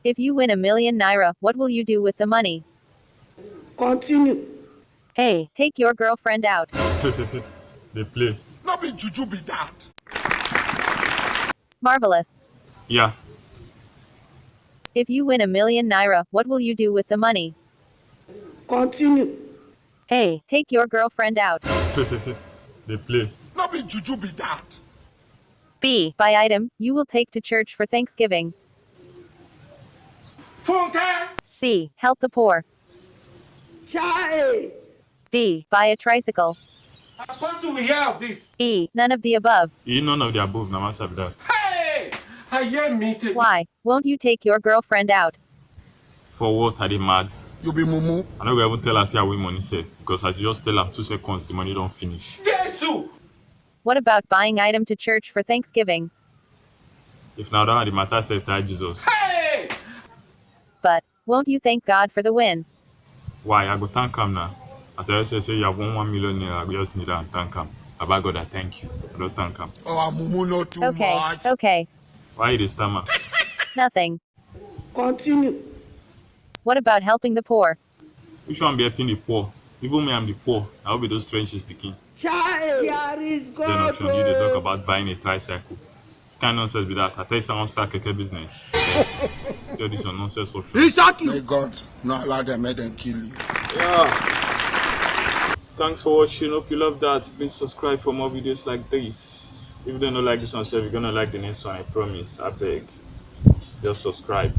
If you win ₦1,000,000, what will you do with the money? Continue. A. Take your girlfriend out. They play. Not be juju be that. Marvelous. Yeah. If you win ₦1,000,000, what will you do with the money? Continue. A. Take your girlfriend out. They play. Not be juju be that. B. Buy item you will take to church for Thanksgiving. C. Help the poor. Chai. D. Buy a tricycle. Apostle, we hear of this. E. None of the above. None of the above. Now must have that. Hey! I hear meeting. Why won't you take your girlfriend out? For what are they mad? You be mumu. I know we even tell us how we money say because I just tell her 2 seconds the money don't finish. Jesus! What about buying item to church for Thanksgiving? If now that the matter said to Jesus. Hey! But won't you thank God for the win? Why? I go thank him now. As I say you have won 1 million naira, I just need to thank him. About God, I thank you. I don't thank him. Oh, mumu not too Okay, much. okay. Why this stammer? Nothing. Continue. What about helping the poor? Which one be helping the poor? Even me, I'm the poor. I will be those trenches speaking. Chai. Here is Then God. option you they talk about buying a tricycle. Kind nonsense with that. I tell you someone start keke business. Tell this your nonsense option. May God not allow them, make them kill you. Yeah. Thanks for watching. Hope you love that. Please subscribe for more videos like this. If you don't like this one, you're gonna like the next one. I promise. I beg. Just subscribe.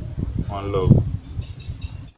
One love.